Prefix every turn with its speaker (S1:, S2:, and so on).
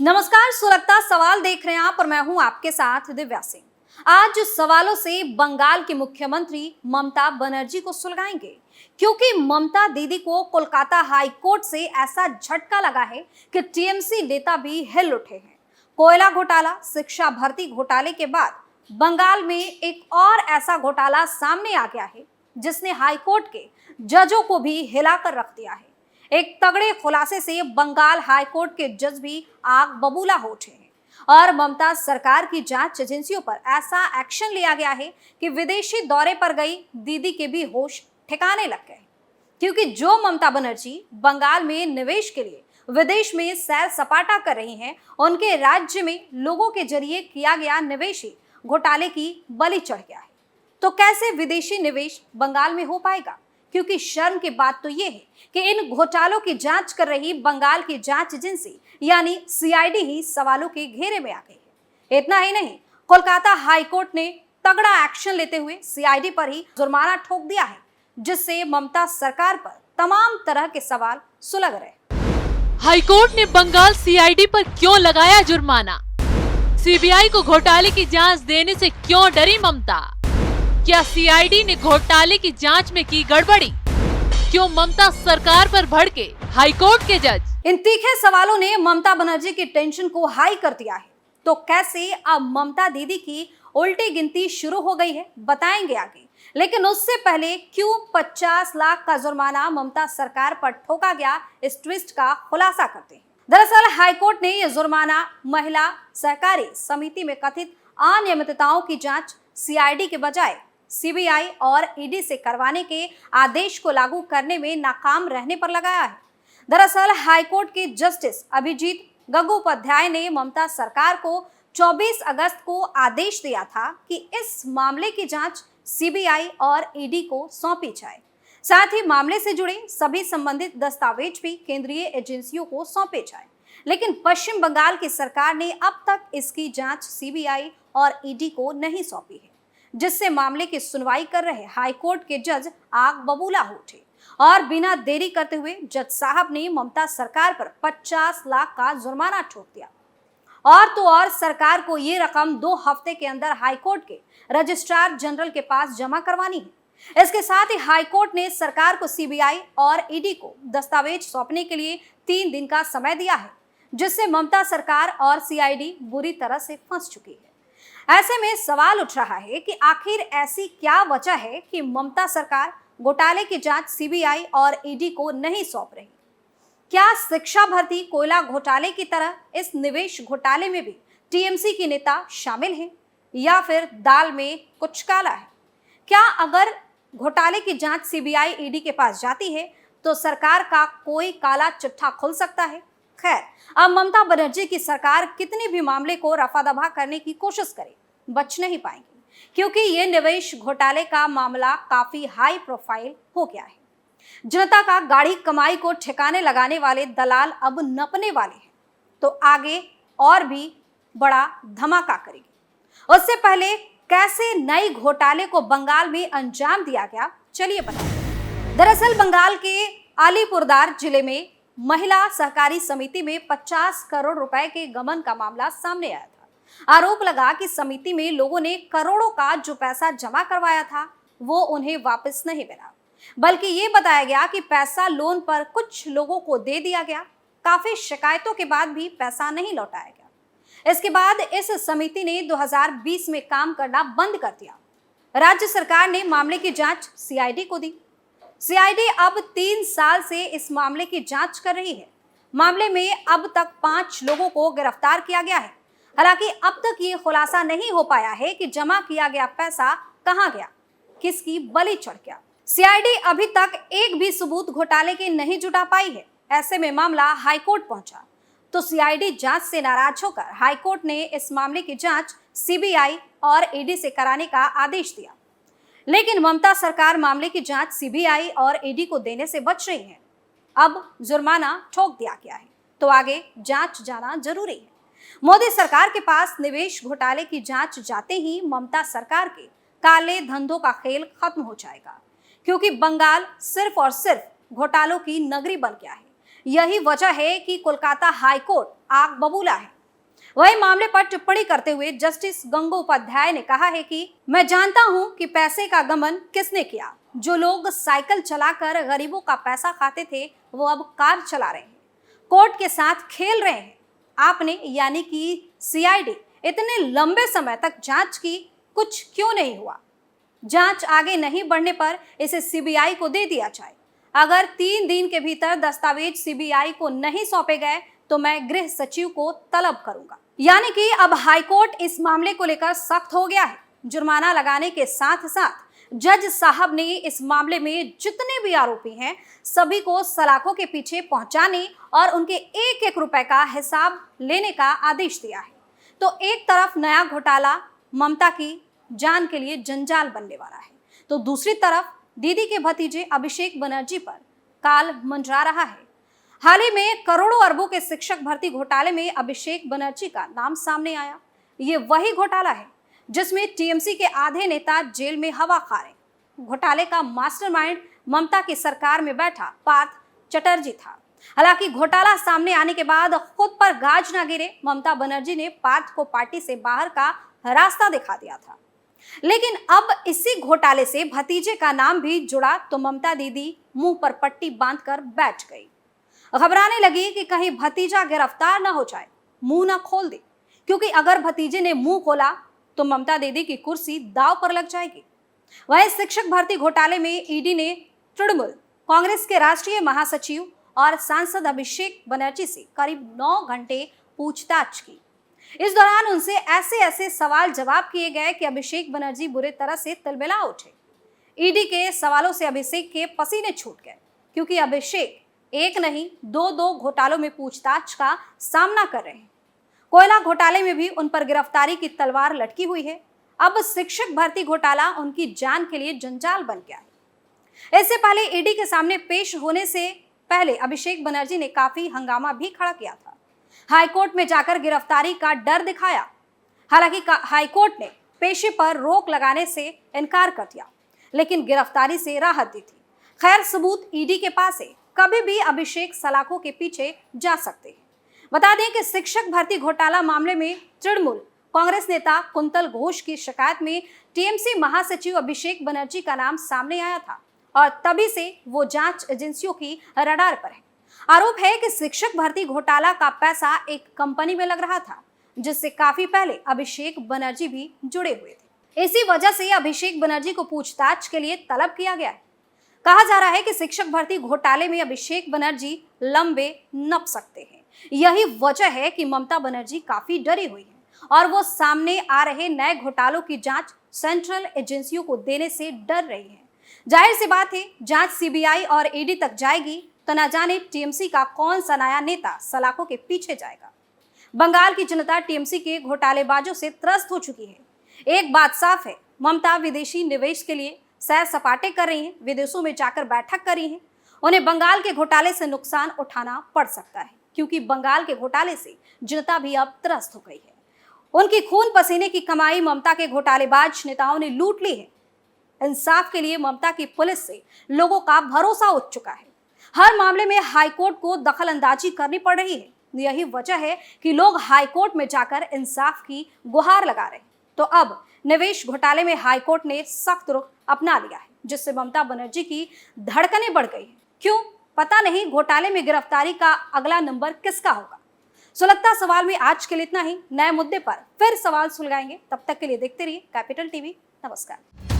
S1: नमस्कार, सुलगता सवाल देख रहे हैं आप और मैं हूं आपके साथ दिव्या सिंह। आज सवालों से बंगाल की मुख्यमंत्री ममता बनर्जी को सुलगाएंगे, क्योंकि ममता दीदी को कोलकाता हाई कोर्ट से ऐसा झटका लगा है कि टीएमसी नेता भी हिल उठे हैं। कोयला घोटाला, शिक्षा भर्ती घोटाले के बाद बंगाल में एक और ऐसा घोटाला सामने आ गया है जिसने हाई कोर्ट के जजों को भी हिलाकर रख दिया है। एक तगड़े खुलासे से बंगाल हाई कोर्ट के जज भी आग बबूला हो उठे हैं और ममता सरकार की जांच एजेंसियों पर ऐसा एक्शन लिया गया है कि विदेशी दौरे पर गई दीदी के भी होश ठिकाने लग गए। क्योंकि जो ममता बनर्जी बंगाल में निवेश के लिए विदेश में सैर सपाटा कर रही हैं, उनके राज्य में लोगों के जरिए किया गया निवेश ही घोटाले की बलि चढ़ गया है। तो कैसे विदेशी निवेश बंगाल में हो पाएगा? क्योंकि शर्म की बात तो ये है कि इन घोटालों की जांच कर रही बंगाल की जांच एजेंसी यानी सीआईडी ही सवालों के घेरे में आ गई है। इतना ही नहीं, कोलकाता हाई कोर्ट ने तगड़ा एक्शन लेते हुए सीआईडी पर ही जुर्माना ठोक दिया है, जिससे ममता सरकार पर तमाम तरह के सवाल सुलग रहे।
S2: हाईकोर्ट ने बंगाल सीआईडी पर क्यों लगाया जुर्माना? सीबीआई को घोटाले की जांच देने से क्यों डरी ममता? क्या सीआईडी ने घोटाले की जांच में की गड़बड़ी? क्यों ममता सरकार पर भड़के हाईकोर्ट के जज?
S1: इन तीखे सवालों ने ममता बनर्जी की टेंशन को हाई कर दिया है। तो कैसे अब ममता दीदी की उल्टी गिनती शुरू हो गई है, बताएंगे आगे। लेकिन उससे पहले क्यों 50 लाख का जुर्माना ममता सरकार पर ठोका गया, इस ट्विस्ट का खुलासा करते हैं। दरअसल हाईकोर्ट ने यह जुर्माना महिला सहकारी समिति में कथित अनियमितताओं की जांच सीआईडी के बजाय सीबीआई और ईडी से करवाने के आदेश को लागू करने में नाकाम रहने पर लगाया है। दरअसल हाईकोर्ट के जस्टिस अभिजीत गंगोपाध्याय ने ममता सरकार को 24 अगस्त को आदेश दिया था कि इस मामले की जांच सीबीआई और ईडी को सौंपी जाए। साथ ही मामले से जुड़े सभी संबंधित दस्तावेज भी केंद्रीय एजेंसियों को सौंपे जाए। लेकिन पश्चिम बंगाल की सरकार ने अब तक इसकी जांच सीबीआई और ईडी को नहीं सौंपी है, जिससे मामले की सुनवाई कर रहे हाईकोर्ट के जज आग बबूला हो उठे और बिना देरी करते हुए जज साहब ने ममता सरकार पर 50 लाख का जुर्माना ठोक दिया। और तो और सरकार को ये रकम 2 हफ्ते के अंदर हाईकोर्ट के रजिस्ट्रार जनरल के पास जमा करवानी है। इसके साथ ही हाईकोर्ट ने सरकार को सीबीआई और ईडी को दस्तावेज सौंपने के लिए 3 दिन का समय दिया है, जिससे ममता सरकार और सीआईडी बुरी तरह से फंस चुकी है। ऐसे में सवाल उठ रहा है कि आखिर ऐसी क्या वजह है कि ममता सरकार घोटाले की जांच सीबीआई और ईडी को नहीं सौंप रही? क्या शिक्षा भर्ती कोयला घोटाले की तरह इस निवेश घोटाले में भी टीएमसी के नेता शामिल हैं, या फिर दाल में कुछ काला है? क्या अगर घोटाले की जांच सीबीआई ईडी के पास जाती है तो सरकार का कोई काला चिट्ठा खुल सकता है? खैर, अब ममता बनर्जी की सरकार कितनी भी मामले को रफा दफा करने की कोशिश करे, बच नहीं पाएंगी, क्योंकि ये निवेश घोटाले का मामला काफी हाई प्रोफाइल हो गया है। जनता का गाढ़ी कमाई को ठिकाने लगाने वाले दलाल अब नपने वाले हैं, तो आगे और भी बड़ा धमाका करेगी। उससे पहले कैसे नए घोटाले को बंगाल में अंजाम दिया गया, चलिए बताएं। दरअसल बंगाल के अलीपुरदार जिले में महिला सहकारी समिति में 50 करोड़ रुपए के गबन का मामला सामने आया था। आरोप लगा कि समिति में लोगों ने करोड़ों का जो पैसा जमा करवाया था वो उन्हें वापस नहीं मिला, बल्कि ये बताया गया कि पैसा लोन पर कुछ लोगों को दे दिया गया। काफी शिकायतों के बाद भी पैसा नहीं लौटाया गया। इसके बाद इस समिति ने 2020 में काम करना बंद कर दिया। राज्य सरकार ने मामले की जांच सीआईडी को दी। सीआईडी अब 3 साल से इस मामले की जांच कर रही है। मामले में अब तक 5 लोगों को गिरफ्तार किया गया है। हालांकि अब तक ये खुलासा नहीं हो पाया है कि जमा किया गया पैसा कहां गया, किसकी बलि चढ़ गया। सीआईडी अभी तक एक भी सबूत घोटाले के नहीं जुटा पाई है। ऐसे में मामला हाईकोर्ट पहुंचा तो सीआईडी जांच से नाराज होकर हाईकोर्ट ने इस मामले की जांच सीबीआई और ईडी से कराने का आदेश दिया। लेकिन ममता सरकार मामले की जांच सीबीआई और ईडी को देने से बच रही है। अब जुर्माना ठोक दिया गया है तो आगे जांच जाना जरूरी है। मोदी सरकार के पास निवेश घोटाले की जांच जाते ही ममता सरकार के काले धंधों का खेल खत्म हो जाएगा, क्योंकि बंगाल सिर्फ और सिर्फ घोटालों की नगरी बन गया है। यही वजह है कि कोलकाता हाईकोर्ट आग बबूला है वही मामले पर टिप्पणी करते हुए जस्टिस गंगोपाध्याय ने कहा है कि मैं जानता हूं कि पैसे का गमन किसने किया। जो लोग साइकिल चलाकर गरीबों का पैसा खाते थे वो अब कार चला रहे हैं, कोर्ट के साथ खेल रहे हैं। आपने यानी कि सीआईडी इतने लंबे समय तक जांच की, कुछ क्यों नहीं हुआ? जांच आगे नहीं बढ़ने पर इसे सीबीआई को दे दिया जाए। अगर 3 दिन के भीतर दस्तावेज सीबीआई को नहीं सौंपे गए तो मैं गृह सचिव को तलब करूंगा। यानी कि अब हाईकोर्ट इस मामले को लेकर सख्त हो गया है। जुर्माना लगाने के साथ साथ जज साहब ने इस मामले में जितने भी आरोपी हैं सभी को सलाखों के पीछे पहुंचाने और उनके एक एक रुपए का हिसाब लेने का आदेश दिया है। तो एक तरफ नया घोटाला ममता की जान के लिए जंजाल बनने वाला है, तो दूसरी तरफ दीदी के भतीजे अभिषेक बनर्जी पर काल मंडरा रहा है। हाल ही में करोड़ों अरबों के शिक्षक भर्ती घोटाले में अभिषेक बनर्जी का नाम सामने आया। ये वही घोटाला है जिसमें टीएमसी के आधे नेता जेल में हवा खा रहे। घोटाले का मास्टरमाइंड ममता की सरकार में बैठा पार्थ चटर्जी था। हालांकि घोटाला सामने आने के बाद खुद पर गाज न गिरे ममता बनर्जी ने पार्थ को पार्टी से बाहर का रास्ता दिखा दिया था। लेकिन अब इसी घोटाले से भतीजे का नाम भी जुड़ा तो ममता दीदी मुंह पर पट्टी बांधकर बैठ गई। घबराने लगी कि कहीं भतीजा गिरफ्तार ना हो जाए, मुंह ना खोल दे, क्योंकि अगर भतीजे ने मुंह खोला तो ममता दीदी की कुर्सी दांव पर लग जाएगी। वहीं शिक्षक भर्ती घोटाले में ईडी ने तृणमूल कांग्रेस के राष्ट्रीय महासचिव और सांसद अभिषेक बनर्जी से करीब 9 घंटे पूछताछ की। इस दौरान उनसे ऐसे सवाल जवाब किए गए कि अभिषेक बनर्जी बुरी तरह से तिलमिला उठे। ईडी के सवालों से अभिषेक के पसीने छूट गए, क्योंकि अभिषेक एक नहीं 2 घोटालों में पूछताछ का सामना कर रहे हैं। कोयला घोटाले में भी उन पर गिरफ्तारी की तलवार लटकी हुई है। अब शिक्षक भर्ती घोटाला उनकी जान के लिए जंजाल बन गया है। इससे पहले ईडी के सामने पेश होने से पहले अभिषेक बनर्जी ने काफी हंगामा भी खड़ा किया था। हाईकोर्ट में जाकर गिरफ्तारी का डर दिखाया। हालांकि हाईकोर्ट ने पेशी पर रोक लगाने से इनकार कर दिया, लेकिन गिरफ्तारी से राहत दी थी। खैर, सबूत ईडी के पास है, कभी भी अभिषेक सलाखों के पीछे जा सकते हैं। बता दें कि शिक्षक भर्ती घोटाला मामले में तृणमूल कांग्रेस नेता कुंतल घोष की शिकायत में टीएमसी महासचिव अभिषेक बनर्जी का नाम सामने आया था और तभी से वो जांच एजेंसियों की रडार पर है। आरोप है कि शिक्षक भर्ती घोटाला का पैसा एक कंपनी में लग रहा था, जिससे काफी पहले अभिषेक बनर्जी भी जुड़े हुए थे। इसी वजह से अभिषेक बनर्जी को पूछताछ के लिए तलब किया गया है। कहा जा रहा है कि शिक्षक भर्ती घोटाले में अभिषेक बनर्जी लंबे नप सकते हैं। यही वजह है कि ममता बनर्जी काफी डरी हुई है और वो सामने आ रहे नए घोटालों की जांच सेंट्रल एजेंसियों को देने से डर रही है। जाहिर सी बात है, जांच सीबीआई और ईडी तक जाएगी तो न जाने टीएमसी का कौन सा नया नेता सलाखों के पीछे जाएगा। बंगाल की जनता टीएमसी के घोटालेबाजों से त्रस्त हो चुकी है। एक बात साफ है, ममता विदेशी निवेश के लिए सैर सपाटे कर रही हैं, विदेशों में जाकर बैठक कर रही हैं। उन्हें बंगाल के घोटाले से नुकसान उठाना पड़ सकता है, क्योंकि बंगाल के घोटाले से जनता भी अब त्रस्त हो गई है। उनकी खून पसीने की कमाई ममता के घोटालेबाज नेताओं ने लूट ली है। इंसाफ के लिए ममता की पुलिस से लोगों का भरोसा उठ चुका है। हर मामले में हाईकोर्ट को दखल अंदाजी करनी पड़ रही है। यही वजह है कि लोग हाईकोर्ट में जाकर इंसाफ की गुहार लगा रहे हैं। तो अब निवेश घोटाले में हाईकोर्ट ने सख्त रुख अपना लिया है, जिससे ममता बनर्जी की धड़कनें बढ़ गई हैं। क्यों? पता नहीं घोटाले में गिरफ्तारी का अगला नंबर किसका होगा। सुलगता सवाल में आज के लिए इतना ही। नए मुद्दे पर फिर सवाल सुलगाएंगे। तब तक के लिए देखते रहिए कैपिटल टीवी। नमस्कार।